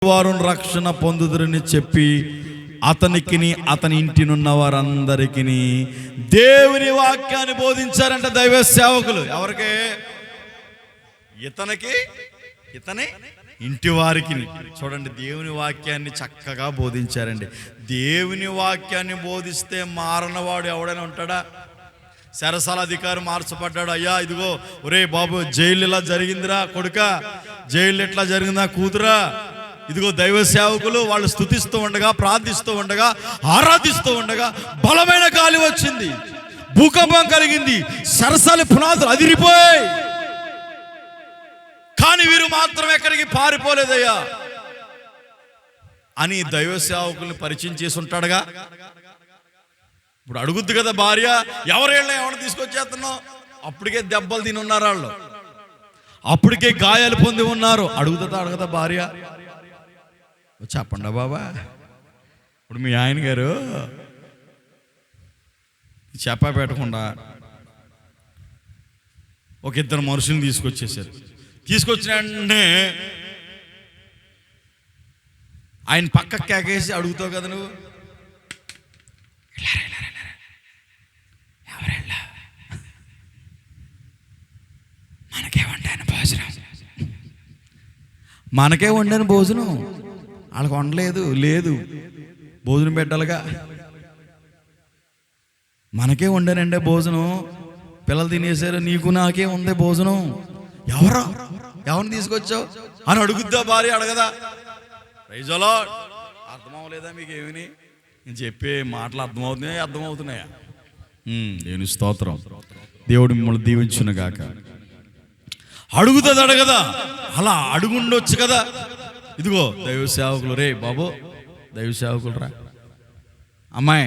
వారు రక్షణ పొందుదురని చెప్పి అతనికిని అతని ఇంటినున్న వారందరికీ దేవుని వాక్యాన్ని బోధించారంట దైవ సేవకులు. ఎవరికి? ఇతని ఇంటి వారికి. చూడండి, దేవుని వాక్యాన్ని చక్కగా బోధించారండి. దేవుని వాక్యాన్ని బోధిస్తే మారనవాడు ఎవడైనా ఉంటాడా? సరసాల అధికారి మార్చబడ్డాడు. అయ్యా ఇదిగో, ఒరే బాబు, జైలు ఇలా జరిగిందిరా కొడుక, జైలు ఎట్లా జరిగిందా కూతురా, ఇదిగో దైవ సేవకులు వాళ్ళు స్తుతిస్తూ ఉండగా, ప్రార్థిస్తూ ఉండగా, ఆరాధిస్తూ ఉండగా బలమైన గాలి వచ్చింది, భూకంపం కలిగింది, సరసాల పునాదులు అదిరిపోయాయి. కానీ వీరు మాత్రం ఎక్కడికి పారిపోలేదయ్యా అని దైవ సేవకుల్ని పరిచయం చేసి ఉంటాడుగా. ఇప్పుడు అడుగుద్ది కదా భార్య, ఎవరిని తీసుకొచ్చేస్తున్నావు? అప్పటికే దెబ్బలు తిని ఉన్నారు వాళ్ళు, అప్పటికే గాయాలు పొంది ఉన్నారు. అడుగుదా భార్య, చెప్పండా బాబా, ఇప్పుడు మీ ఆయన గారు చెప్పా పెట్టకుండా ఒక ఇద్దరు మనుషుల్ని తీసుకొచ్చేసారు. తీసుకొచ్చిన వెంటనే ఆయన పక్కకు కేకేసి అడుగుతావు కదా నువ్వు, ఎవరెళ్ళా, మనకే వండాను భోజనం, మనకే వండాను భోజనం, వాళ్ళకి వండలేదు, లేదు భోజనం పెట్టాలిగా, మనకే వండానండే భోజనం, పిల్లలు తినేసారు, నీకు నాకే ఉంది భోజనం, ఎవరిని తీసుకొచ్చావు అని అడుగుద్దా భార్య? అడగదా? Praise the lord. అర్థమవలేదా మీకు? ఏమిని నేను చెప్పే మాటలు అర్థమవుతున్నాయా? నేను స్తోత్రం. దేవుడు మిమ్మల్ని దీవించును గాక. అడుగుతుంది, అడగదా? అలా అడుగుండొచ్చు కదా. ఇదిగో దైవ సేవకులు, రే బాబు దైవ సేవకులు రా, అమ్మాయి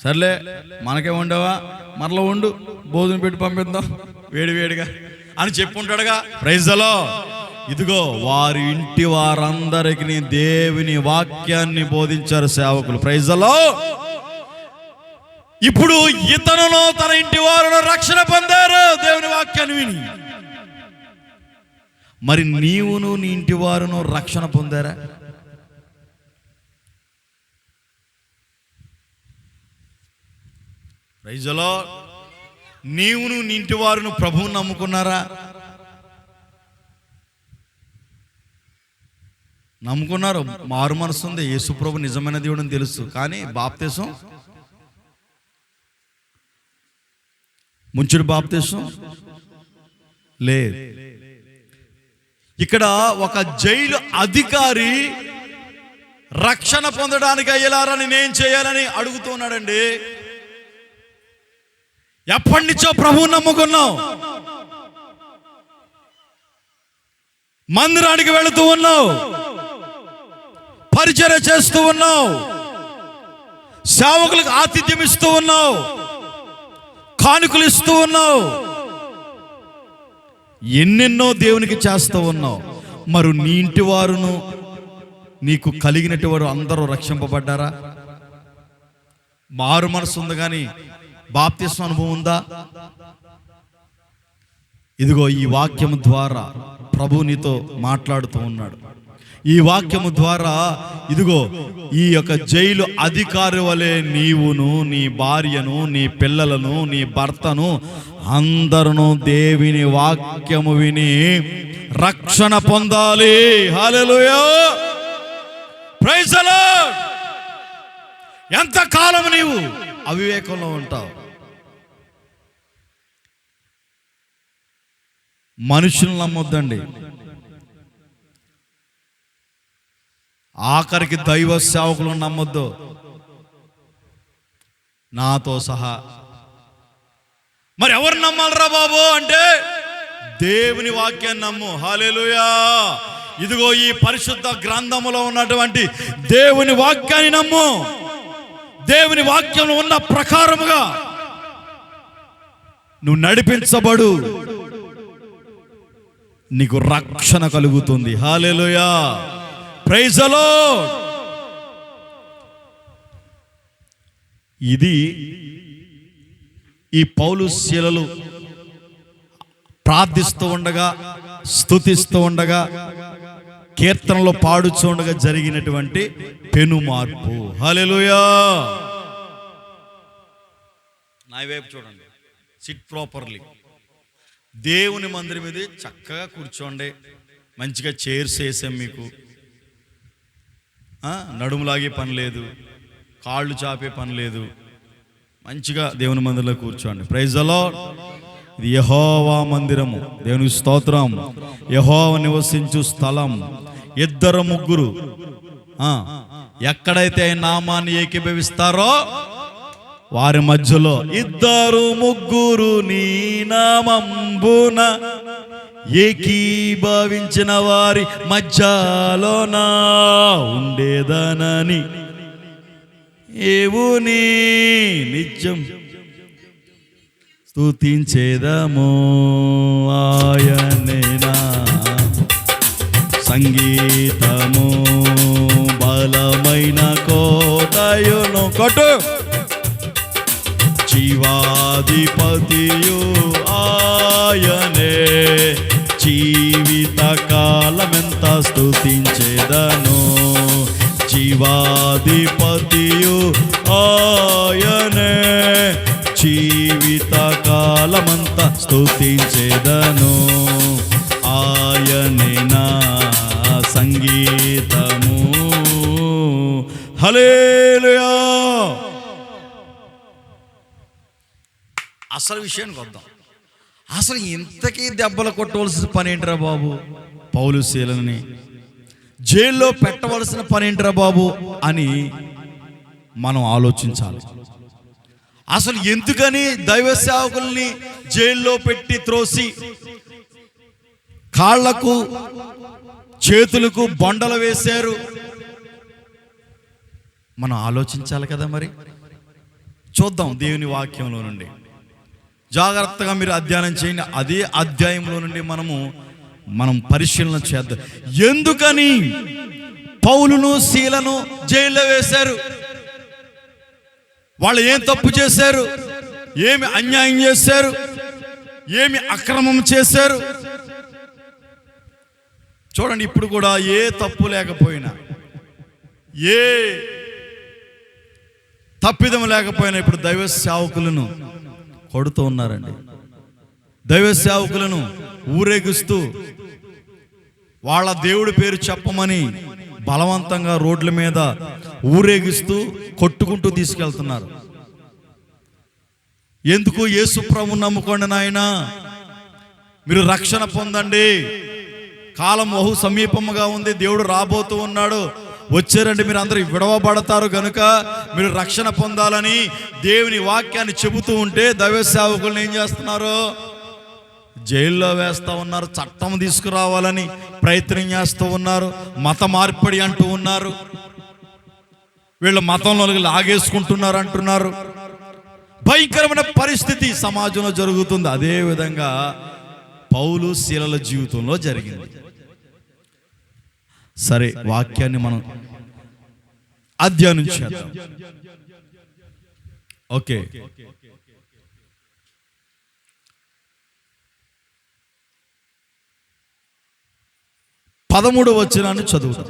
సర్లే మనకే వండావా, మరలా వండు, భోజనం పెట్టి పంపిద్దాం వేడివేడిగా అని చెప్పుంటాడుగా. Praise the lord. ఇదిగో వారి ఇంటి వారందరికీ దేవుని వాక్యాన్ని బోధించారు సేవకులు. Praise the lord. ఇప్పుడు ఇతనును తన ఇంటి వారు రక్షణ పొందారు దేవుని వాక్యాన్ని విని. మరి నీవును నీ ఇంటి వారును రక్షణ పొందారా? Praise the lord. నీవును నీ ఇంటి వారును ప్రభువుని నమ్ముకున్నారా? నమ్ముకున్నారు. మారు మనసు ఉంది, యేసు ప్రభు నిజమైన దేవుడు అని తెలుసు. కానీ బాప్తీసం, ముంచుడు బాప్తీసం లేదు. ఇక్కడ ఒక జైలు అధికారి రక్షణ పొందడానికి అయ్యేలారా నేనేం చేయాలని అడుగుతున్నాడండి. ఎప్పటి నుంచో ప్రభువు నమ్ముకున్నావు, మందిరానికి వెళుతూ ఉన్నావు, పరిచర్య చేస్తూ ఉన్నావు, సేవకులకు ఆతిథ్యం ఇస్తూ ఉన్నావు, కానుకలు ఇస్తూ ఉన్నావు, ఎన్నెన్నో దేవునికి చేస్తూ ఉన్నావు. మరి నీ ఇంటి వారును నీకు కలిగినట్టు వారు అందరూ రక్షింపబడ్డారా? మారు మనసు ఉంది కానీ బాప్తిస్మ అనుభవం ఉందా? ఇదిగో ఈ వాక్యము ద్వారా ప్రభు నీతో మాట్లాడుతూ ఉన్నాడు. ఈ వాక్యము ద్వారా ఇదిగో ఈ యొక్క జైలు అధికారి వలె నీవును, నీ భార్యను, నీ పిల్లలను, నీ భర్తను అందరూ దేవుని వాక్యము విని రక్షణ పొందాలి. హల్లెలూయా, ప్రైజ్ ది లార్డ్. ఎంతకాలం నీవు అవివేకంలో ఉంటావు? మనుషులను నమ్మొద్దండి, ఆఖరికి దైవ సేవకులను నమ్మొద్దు, నాతో సహా. మరి ఎవరు నమ్మాలరా బాబు అంటే దేవుని వాక్యాన్ని నమ్ము. హల్లెలూయా. ఇదిగో ఈ పరిశుద్ధ గ్రంథములో ఉన్నటువంటి దేవుని వాక్యాన్ని నమ్ము. దేవుని వాక్యంలో ఉన్న ప్రకారముగా నువ్వు నడిపించబడు, నీకు రక్షణ కలుగుతుంది. హల్లెలూయా, ప్రైజ్ ది లార్డ్. ఇది ఈ పౌలు శీలలు ప్రార్థిస్తూ ఉండగా, స్తుతిస్తూ ఉండగా కీర్తనలో పాడుచుండగా జరిగినటువంటి పెను మార్పు. హల్లెలూయా. నా వైపు చూడండి. SIT properly. దేవుని మందిరం మీద చక్కగా కూర్చోండి. మంచిగా చైర్స్ వేసాం మీకు. నడుములాగే పని లేదు, కాళ్ళు చాపే పని లేదు. మంచిగా దేవుని మందిరంలో కూర్చోండి. Praise the lord. ఇది యెహోవా మందిరము. దేవునికి స్తోత్రం. యెహోవా నివసించు స్థలం. ఇద్దరు ముగ్గురు ఎక్కడైతే ఆయన నామాన్ని ఏకీభవిస్తారో వారి మధ్యలో, ఇద్దరు ముగ్గురు నీ నామంబున ఏకీభవించిన వారి మధ్యలోన ఉండేదనని ఏవుని నిత్యం స్తుతించేదము. ఆయనేనా సంగీతము బలమైన కోటయును కొట్టు. జీవాధిపతియు ఆయనే, జీవిత కాలమెంత స్తుతించేదను. జీవాధిపతియు ఆయనే, జీవిత కాలమంతా స్తుతించేదను. ఆయనే నా సంగీతము. హల్లెలూయా. అసలు విషయానికి వద్దాం. అసలు ఇంతకీ దెబ్బలు కొట్టవలసిన పని ఏంట్రా బాబు? పౌలు శీలని జైల్లో పెట్టవలసిన పని ఏంట్రా బాబు అని మనం ఆలోచించాలి. అసలు ఎందుకని దైవ సేవకుల్ని జైల్లో పెట్టి త్రోసి కాళ్లకు చేతులకు బండలు వేశారు? మనం ఆలోచించాలి కదా. మరి చూద్దాం దేవుని వాక్యంలో నుండి. జాగ్రత్తగా మీరు అధ్యయనం చేయండి. అదే అధ్యాయంలో నుండి మనం పరిశీలన చేద్దాం. ఎందుకని పౌలును శీలను జైల్లో వేశారు? వాళ్ళు ఏం తప్పు చేశారు? ఏమి అన్యాయం చేశారు? ఏమి అక్రమం చేశారు? చూడండి, ఇప్పుడు కూడా ఏ తప్పు లేకపోయినా, ఏ తప్పిదం లేకపోయినా ఇప్పుడు దైవ సేవకులను కొడుతూ ఉన్నారండి. దైవ సేవకులను ఊరేగిస్తూ వాళ్ళ దేవుడి పేరు చెప్పమని బలవంతంగా రోడ్ల మీద ఊరేగిస్తూ కొట్టుకుంటూ తీసుకెళ్తున్నారు. ఎందుకు? యేసు ప్రభువుని నమ్ముకోండి నాయనా, మీరు రక్షణ పొందండి, కాలం బహు సమీపముగా ఉంది, దేవుడు రాబోతూ ఉన్నాడు, వచ్చారండి, మీరు అందరూ విడవబడతారు కనుక మీరు రక్షణ పొందాలని దేవుని వాక్యాన్ని చెబుతూ ఉంటే దైవ సేవకులను ఏం చేస్తున్నారు? జైల్లో వేస్తూ ఉన్నారు. చట్టం తీసుకురావాలని ప్రయత్నం చేస్తూ ఉన్నారు. మత మార్పిడి అంటూ ఉన్నారు. వీళ్ళు మతంలోకి లాగేసుకుంటున్నారు అంటున్నారు. భయంకరమైన పరిస్థితి సమాజంలో జరుగుతుంది. అదే విధంగా పౌలు శీలల జీవితంలో జరిగింది. సరే, వాక్యాన్ని మనం అధ్యయనం చేద్దాం. ఓకే, 13వ వచనాన్ని చదువుతాం.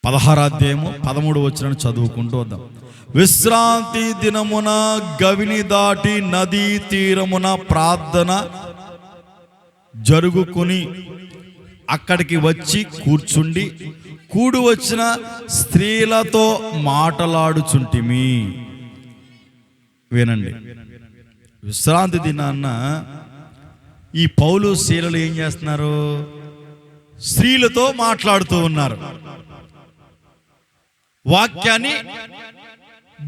16వ అధ్యాయము 13వ వచనాన్ని చదువుకుంటూ వద్దాం. విశ్రాంతి దినమున గవిని దాటి నదీ తీరమున ప్రార్థన జరుగుకుని అక్కడికి వచ్చి కూర్చుండి కూడి వచ్చిన స్త్రీలతో మాటలాడుచుంటిమి. వినండి, విశ్రాంతి దినాన్న ఈ పౌలు శీలలు ఏం చేస్తున్నారు? స్త్రీలతో మాట్లాడుతూ ఉన్నారు, వాక్యాన్ని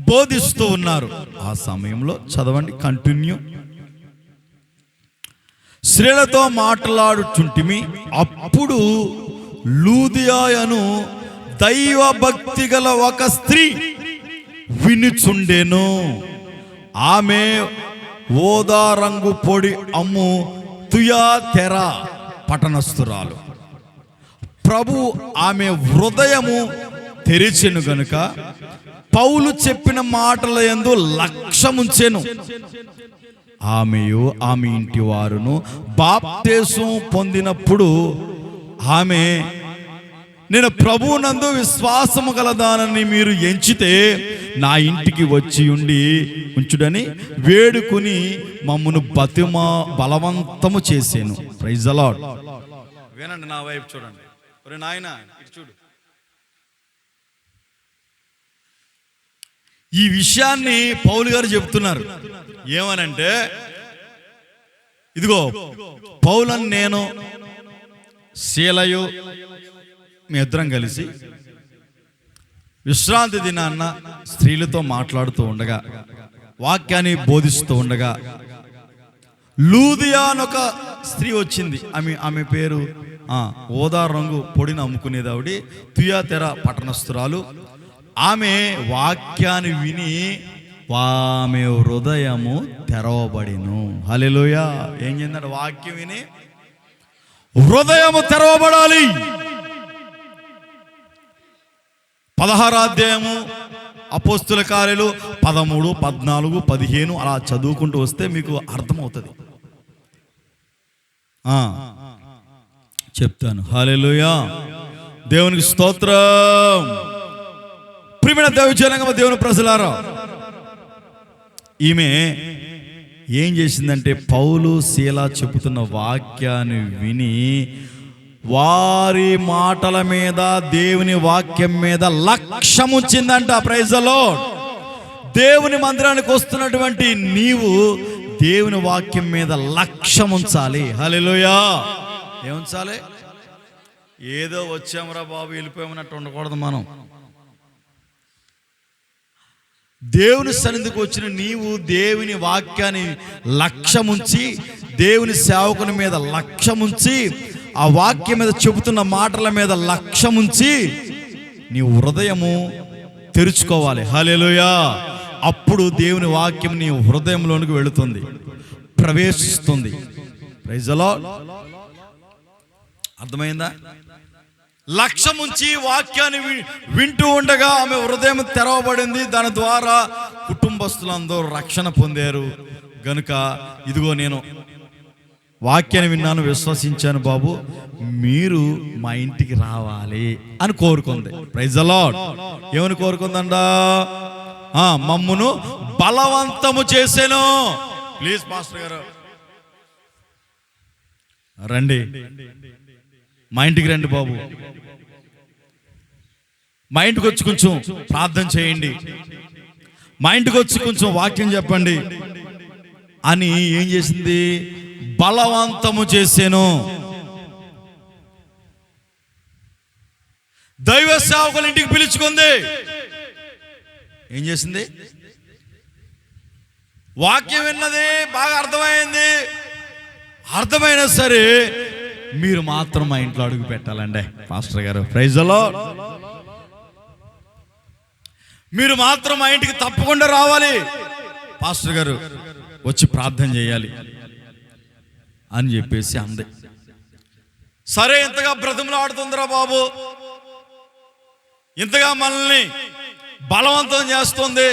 బోధిస్తూ ఉన్నారు. ఆ సమయంలో చదవండి, కంటిన్యూ. స్త్రీలతో మాట్లాడుచుంటిమి, అప్పుడు లూదియాయను దైవ భక్తి గల ఒక స్త్రీ వినుచుండెను. ఆమె ఓదా రంగు పొడి అమ్ము తుయాతెర పట్టణస్థురాలు. ప్రభు ఆమె హృదయము తెరిచెను గనుక పౌలు చెప్పిన మాటల యందు లక్ష్యముంచెను. ఆమెయు ఆమె ఇంటి వారును బాప్తీసం పొందినప్పుడు ఆమె, నేను ప్రభువునందు విశ్వాసము గలదానని మీరు ఎంచితే నా ఇంటికి వచ్చి ఉంచుడని వేడుకుని మమ్మను బలవంతము చేసాను. Praise the lord. వినండి, నా వైపు చూడండి. ఒరే నాయనా, ఇటు చూడు. ఈ విషయాన్ని పౌలు గారు చెప్తున్నారు. ఏమనంటే, ఇదిగో పౌలను నేను శీలయు మీ ఇద్దరం కలిసి విశ్రాంతి దినాన్న స్త్రీలతో మాట్లాడుతూ ఉండగా, వాక్యాన్ని బోధిస్తూ ఉండగా, లూదియా అని ఒక స్త్రీ వచ్చింది. ఆమె పేరు ఓదా రంగు పొడిని అమ్ముకునేది ఆవిడ, తుయాతెర పట్టణస్థురాలు. ఆమె వాక్యాన్ని విని ఆమె హృదయము తెరవబడిను. హల్లెలూయా. ఏం చెందాడు? వాక్యం విని హృదయము తెరవబడాలి. 16వ అధ్యాయము అపోస్తుల కార్యాలు 13, 14, 15 అలా చదువుకుంటూ వస్తే మీకు అర్థమవుతుంది. చెప్తాను. హల్లెలూయా. దేవునికి స్తోత్రం. ప్రియమైన దైవజనంగా, దేవుని ప్రజలారా, ఈమె ఏం చేసిందంటే, పౌలు శీల చెబుతున్న వాక్యాన్ని విని వారి మాటల మీద, దేవుని వాక్యం మీద లక్ష్యముంచిందంట. Praise the lord. దేవుని మందిరానికి వస్తున్నటువంటి నీవు దేవుని వాక్యం మీద లక్ష్యముంచాలి. హల్లెలూయా. ఏముంచాలి? ఏదో వచ్చామరా బాబు వెళ్ళిపోయామన్నట్టు ఉండకూడదు. మనం దేవుని సన్నిధికి వచ్చిన నీవు దేవుని వాక్యాన్ని లక్ష్యముంచి, దేవుని సేవకుని మీద లక్ష్యముంచి, ఆ వాక్యం మీద చెబుతున్న మాటల మీద లక్ష్యముంచి నీ హృదయము తెరుచుకోవాలి. హల్లెలూయా. అప్పుడు దేవుని వాక్యం నీ హృదయంలోనికి వెళుతుంది, ప్రవేశిస్తుంది. Praise the lord. అర్థమైందా? లక్ష్యముంచి వాక్యాన్ని వింటూ ఉండగా ఆమె హృదయం తెరవబడింది. దాని ద్వారా కుటుంబస్తులందరూ రక్షణ పొందారు. గనుక ఇదిగో నేను వాక్యాన్ని విన్నాను, విశ్వసించాను బాబు, మీరు మా ఇంటికి రావాలి అని కోరుకుంది. Praise the lord. ఏమని కోరుకుందండా? మమ్మును బలవంతము చేసాను. ప్లీజ్ పాస్టర్ గారు రండి, మా ఇంటికి రండి బాబు, మా ఇంటికి వచ్చి కొంచెం ప్రార్థన చేయండి, మా ఇంటికి వచ్చి కొంచెం వాక్యం చెప్పండి అని ఏం చేసింది? బలవంతము చేసాను. దైవ సేవకుల ఇంటికి పిలుచుకుంది. ఏం చేసింది? వాక్యం విన్నది, బాగా అర్థమైంది. అర్థమైనా సరే మీరు మాత్రం మా ఇంట్లో అడుగు పెట్టాలండి పాస్టర్ గారు. Praise the lord. మీరు మాత్రం మా ఇంటికి తప్పకుండా రావాలి పాస్టర్ గారు, వచ్చి ప్రార్థన చేయాలి అని చెప్పేసి అంది. సరే, ఇంతగా బ్రతుములు ఆడుతుందిరా బాబు, ఇంతగా మనల్ని బలవంతం చేస్తుంది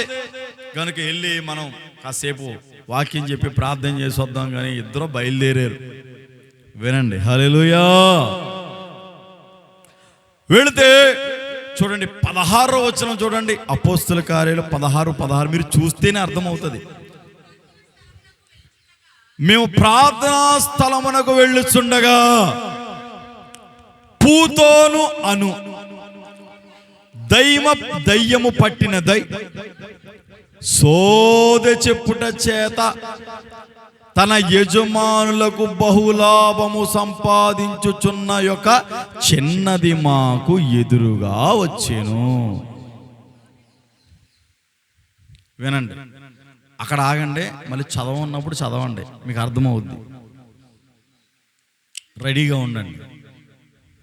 కనుక వెళ్ళి మనం కాసేపు వాక్యం చెప్పి ప్రార్థన చేసి వద్దాం. కానీ ఇద్దరు బయలుదేరారు. వినండి. హల్లెలూయా. వెళితే చూడండి 16వ వచనం చూడండి. అపోస్తుల కార్యాలు 16 మీరు చూస్తేనే అర్థమవుతుంది. మేము ప్రార్థనా స్థలమునకు వెళ్ళుచుండగా పూతోను అను దయ్యము పట్టిన సోదె చెప్పుట చేత తన యజమానులకు బహులాభము సంపాదించుచున్న యొక్క చిన్నది మాకు ఎదురుగా వచ్చెను. వినండి, అక్కడ ఆగండి, మళ్ళీ చదవన్నప్పుడు చదవండి, మీకు అర్థమవుద్ది. రెడీగా ఉండండి.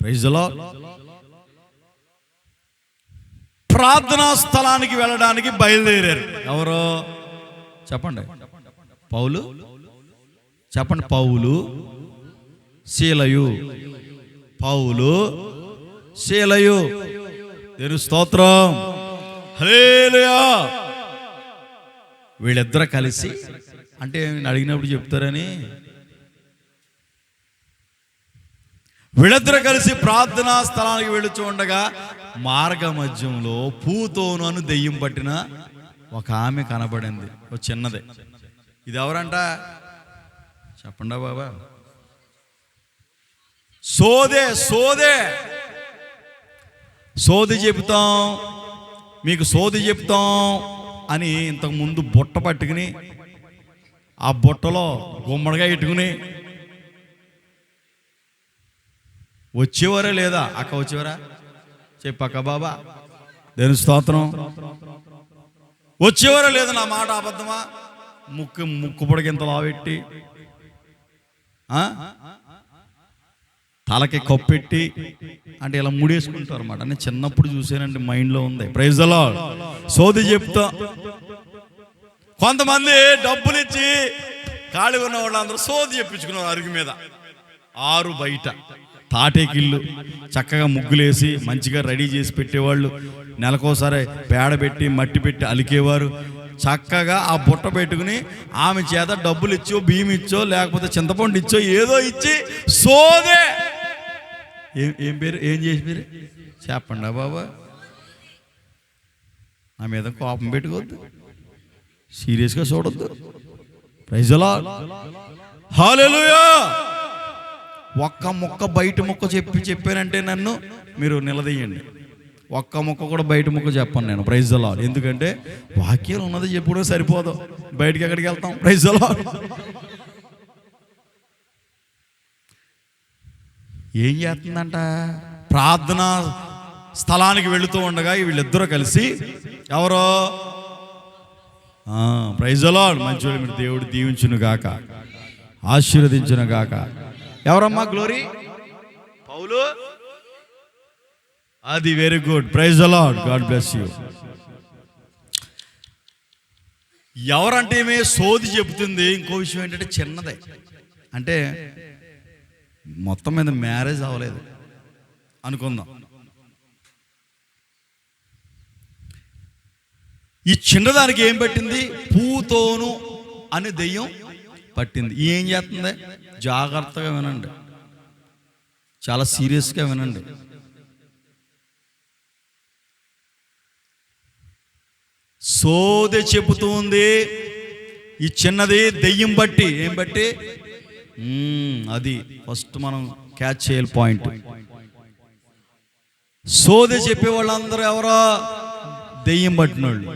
Praise the lord. ప్రార్థనా స్థలానికి వెళ్ళడానికి బయలుదేరారు. ఎవరో చెప్పండి? పౌలు. చెప్పండి. పౌలు, శీలయు. పౌలు, శీలయు. దేవుని స్తోత్రం. హల్లెలూయా. వీళ్ళిద్దరు కలిసి, అంటే అడిగినప్పుడు చెప్తారని, వీళ్ళిద్దరూ కలిసి ప్రార్థనా స్థలానికి వెళుతూ ఉండగా మార్గ మధ్యంలో పూతోను అని దెయ్యం పట్టిన ఒక ఆమె కనబడింది, ఒక చిన్నదే. ఇది ఎవరంట చెప్పండా బాబా? సోది చెబుతాం, మీకు సోది చెప్తాం అని ఇంతకుముందు బుట్ట పట్టుకుని ఆ బుట్టలో గుమ్మడిగా ఇట్టుకుని వచ్చేవారా లేదా? అక్క వచ్చేవారా? చెప్పక్క బాబా, దేని స్తోత్రం. వచ్చేవారా లేదా? నా మాట అబద్ధమా? ముక్కు పొడిగింత లావెట్టి తలకి కప్పెట్టి అంటే ఇలా ముడేసుకుంటారు అన్నమాట. నేను చిన్నప్పుడు చూసానండి, మైండ్లో ఉంది. Praise the lord. సోది చెప్తా. కొంతమంది డబ్బులు ఇచ్చి ఖాళీ ఉన్న వాళ్ళందరూ సోది చెప్పించుకున్నారు అరుగు మీద. 6 బయట తాటేకిళ్ళు చక్కగా ముగ్గులేసి మంచిగా రెడీ చేసి పెట్టేవాళ్ళు. నెలకోసారి పేడ పెట్టి మట్టి పెట్టి అలికేవారు. చక్కగా ఆ బుట్ట పెట్టుకుని ఆమె చేత డబ్బులు ఇచ్చో, బియ్యం ఇచ్చో, లేకపోతే చింతపండు ఇచ్చో, ఏదో ఇచ్చి సోదే. ఏం పేరు? ఏం చేసి పేరు చెప్పండా బాబా? నా మీద కోపం పెట్టుకోవద్దు, సీరియస్గా చూడొద్దు. Praise the lord. హల్లెలూయా. ఒక్క ముక్క బయట ముక్క చెప్పానంటే నన్ను మీరు నిలదీయండి. ఒక్క ముక్క కూడా బయట ముక్క చెప్పను నేను. Praise the lord. ఎందుకంటే వాక్యాలు ఉన్నది చెప్పుడే సరిపోదు, బయటికి ఎక్కడికి వెళ్తాం? Praise the lord. ఏం చేస్తుందంట? ప్రార్థనా స్థలానికి వెళుతూ ఉండగా వీళ్ళిద్దరూ కలిసి ఎవరో ప్రైజ్ ది లార్డ్. మంచివాళ్ళు మీరు, దేవుడు దీవించును గాక, ఆశీర్వదించును గాక. ఎవరమ్మా? Glory Paul. అది very good. Praise the lord. God bless you. ఎవరంటే ఏమే సోది చెబుతుంది. ఇంకో విషయం ఏంటంటే చిన్నదే, అంటే మొత్తం మీద మ్యారేజ్ అవ్వలేదు అనుకుందాం. ఈ చిన్నదానికి ఏం పట్టింది? పూతోను అనే దెయ్యం పట్టింది. ఏం చేస్తుంది? జాగ్రత్తగా వినండి, చాలా సీరియస్గా వినండి. సోది చెబుతుంది ఈ చిన్నది దెయ్యం బట్టి. ఏం బట్టి? అది ఫస్ట్ మనం క్యాచ్ చేయాలి పాయింట్. సోది చెప్పే వాళ్ళందరూ ఎవరో దెయ్యం పట్టిన వాళ్ళు.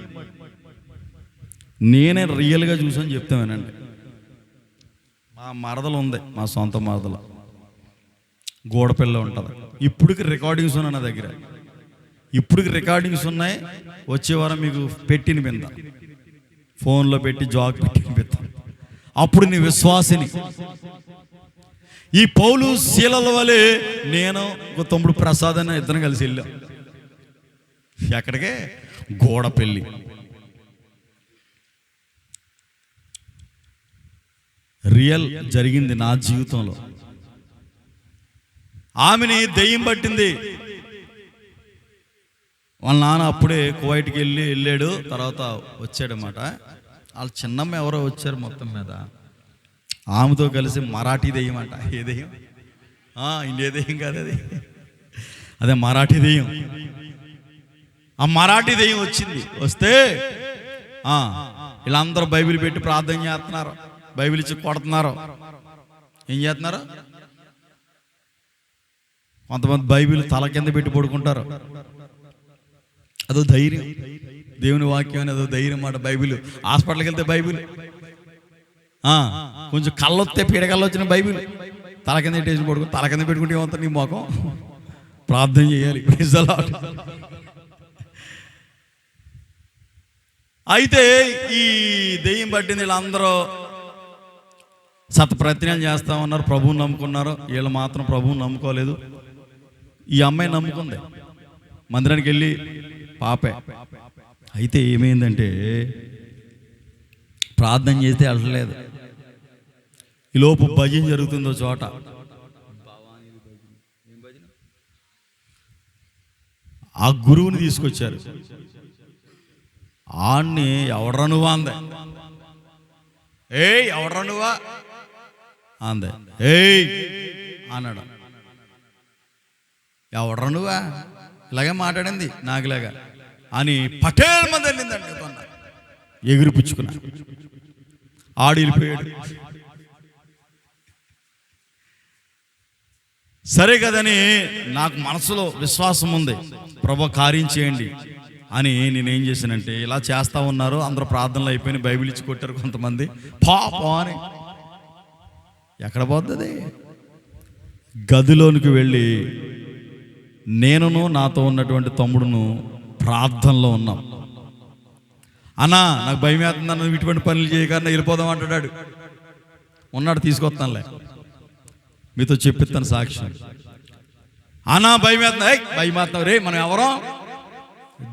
నేనే రియల్గా చూసాను, చెప్తా వినండి. మా మరదలు ఉంది, మా సొంత మరదలు, గోడపిల్ల ఉంటుంది. ఇప్పటికి రికార్డింగ్స్ ఉన్నాయి నా దగ్గర, ఇప్పటికి రికార్డింగ్స్ ఉన్నాయి. వచ్చే వారం మీకు పెట్టిన బింద ఫోన్లో పెట్టి జాగ్ పెట్టిన బింద. అప్పుడు నీ విశ్వాసిని. ఈ పౌలు శీలల వలె నేను ఒక తమ్ముడు ప్రసాద్ అని ఇద్దరం కలిసి వెళ్ళాం. ఎక్కడికే? గోడపల్లి. రియల్ జరిగింది నా జీవితంలో. ఆమెని దెయ్యం పట్టింది. వాళ్ళ నాన్న అప్పుడే కువైట్కి వెళ్ళాడు, తర్వాత వచ్చాడనమాట. వాళ్ళ చిన్నమ్మ ఎవరో వచ్చారు మొత్తం మీద. ఆమెతో కలిసి మరాఠీ దెయ్యం అంట. ఏ దెయ్యం? ఇండియా దెయ్యం కాదు అది, అదే మరాఠీ దెయ్యం. ఆ మరాఠీ దెయ్యం వచ్చింది. వస్తే వీళ్ళందరూ బైబిల్ పెట్టి ప్రార్థన చేస్తున్నారు, బైబిల్ ఇచ్చి కొడుతున్నారు. ఏం చేస్తున్నారు? కొంతమంది బైబిల్ తల కింద పెట్టి పడుకుంటారు. అదో ధైర్యం, దేవుని వాక్యం అని అదో ధైర్యం మాట. బైబిల్ హాస్పిటల్కి వెళ్తే బైబిల్, కొంచెం కళ్ళొస్తే పీడకళ్ళు వచ్చిన బైబిల్ తల కింద పెట్టేసి పడుకుని, తల కింద పెట్టుకుంటే ఏమంతా నీ మొఖం? ప్రార్థన చేయాలి. Praise the lord. అయితే ఈ దెయ్యం పట్టింది. వీళ్ళందరూ సతప్రయత్నాలు చేస్తా ఉన్నారు, ప్రభువుని నమ్ముకున్నారు. వీళ్ళు మాత్రం ప్రభువుని నమ్ముకోలేదు. ఈ అమ్మాయి నమ్ముకుంది, మందిరానికి వెళ్ళి పాపే. అయితే ఏమైందంటే ప్రార్థన చేస్తే వెళ్ళలేదు. ఈలోపు భజన జరుగుతుందో చోట. ఆ గురువుని తీసుకొచ్చారు. ఆడిని ఎవడ్రా నువ్వా అందే. ఎవడ్రా నువ్వా అందే. అన్నాడు. ఎవడరా నువ్వా ఇలాగే మాట్లాడింది నాకులాగా అని పటేల్ మంది వెళ్ళిందండి. ఎగిరిపుచ్చుకున్నా, ఆడు వెళ్ళిపోయాడు. సరే కదని నాకు మనసులో విశ్వాసం ఉంది, ప్రభు కార్యం చేయండి అని నేనేం చేశానంటే, ఇలా చేస్తా ఉన్నారు, అందరూ ప్రార్థనలు అయిపోయి బైబిల్ ఇచ్చి కొట్టారు కొంతమంది, పాపం అని. ఎక్కడ పోతుంది? గదిలోనికి వెళ్ళి నేనును నాతో ఉన్నటువంటి తమ్ముడును ప్రార్థనలో ఉన్నాం. అన్నా నాకు భయం వేస్తుందన్న, ఇటువంటి పనులు చేయకుండా వెళ్ళిపోదాం అంటాడు. ఉన్నాడు, తీసుకొస్తానులే, మీతో చెప్పిస్తాను సాక్ష్యం. అన్నా భయం వేస్తున్నా, భయం వేస్తున్నావు రే, మనం ఎవరో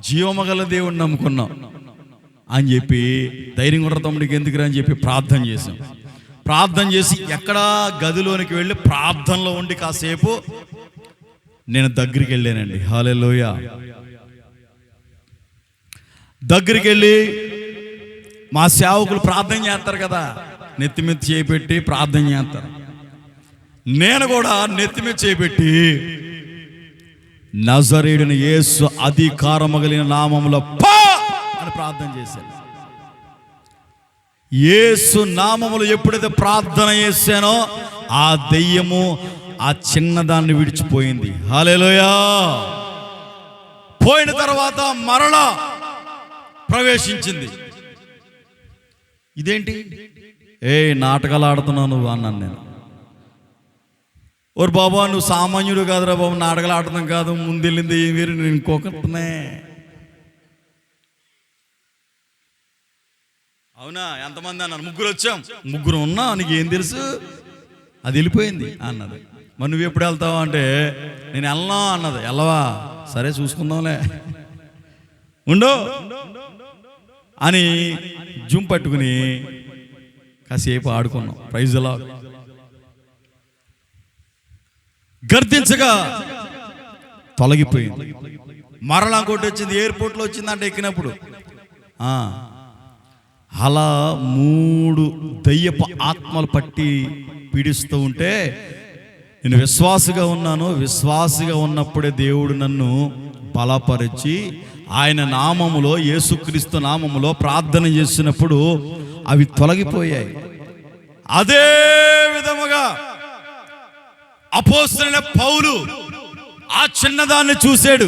జీవమగల దేవుడిని నమ్ముకున్నాం అని చెప్పి ధైర్యం కూడా తమ్ముడికి ఎందుకురా అని చెప్పి ప్రార్థన చేశాం. ప్రార్థన చేసి ఎక్కడా గదిలోనికి వెళ్ళి ప్రార్థనలో ఉండి కాసేపు నేను దగ్గరికి వెళ్ళానండి. హల్లెలూయా. దగ్గరికి వెళ్ళి మా సేవకులు ప్రార్థన చేస్తారు కదా, నెత్తిమెత్తి చేపెట్టి ప్రార్థన చేస్తారు. నేను కూడా నెత్తిమెత్తి చేపెట్టి నజరేయుడైన యేసు అధికారము కలిగిన నామములో పో అని ప్రార్థన చేశాను. యేసు నామములో ఎప్పుడైతే ప్రార్థన చేశానో ఆ దెయ్యము ఆ చిన్నదాన్ని విడిచిపోయింది. హల్లెలూయా. పోయిన తర్వాత మరలా ప్రవేశించింది. ఇదేంటి నాటకాలు ఆడుతున్నావు నువ్వు అన్నాను నేను. ఓరు బాబా నువ్వు సామాన్యుడు కాదురా బాబు, నాటకాలు ఆడతాం కాదు, ముందెళ్ళింది వేరు, నేను ఇంకొకనే. అవునా, ఎంతమంది అన్నారు? ముగ్గురు వచ్చాం. ముగ్గురు ఉన్నా, నీకు ఏం తెలుసు, అది వెళ్ళిపోయింది అన్నది. మరి నువ్వు ఎప్పుడు వెళ్తావు అంటే, నేను వెళ్ళనా అన్నది. వెళ్ళవా, సరే చూసుకుందాంలే ఉండో అని జూమ్ పట్టుకుని కాసేపు ఆడుకున్నాం. Praise the lord. గర్దించగా తొలగిపోయింది. మరలా ఇంకోటి వచ్చింది, ఎయిర్పోర్ట్లో వచ్చిందంటే ఎక్కినప్పుడు. అలా 3 దయ్యపు ఆత్మలు పట్టి పీడిస్తూ ఉంటే నేను విశ్వాసిగా ఉన్నాను. విశ్వాసిగా ఉన్నప్పుడే దేవుడు నన్ను బలపరిచి ఆయన నామములో, యేసుక్రీస్తు నామములో ప్రార్థన చేసినప్పుడు అవి తొలగిపోయాయి. అదే విధముగా అపోస్తలుడైన పౌలు ఆ చిన్నదాన్ని చూశాడు.